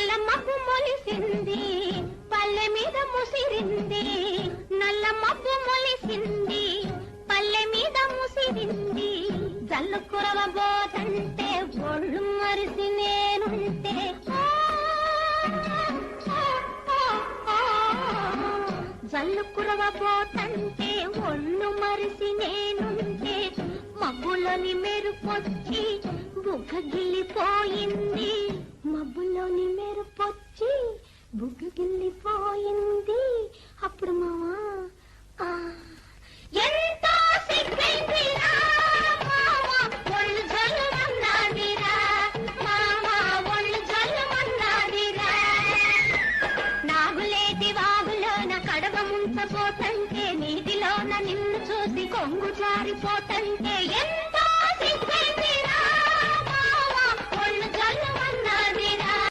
నల్ల మబ్బు మొలిసింది పల్లె మీద ముసిరింది, నల్ల మబ్బు మొలిసింది పల్లె మీద ముసిరింది. జల్లు కురవబోతంటే ఒళ్ళు మరిసి నేనుంటే, జల్లు కురవబోతంటే ఒళ్ళు మరిసి నేనుంటే, మబ్బులోని మెరుపొచ్చి బుగ్గగిల్లిపోయింది, మబ్బులోని మెరుపొచ్చి బుగ్గగిల్లిపోయింది. అప్పుడు మావా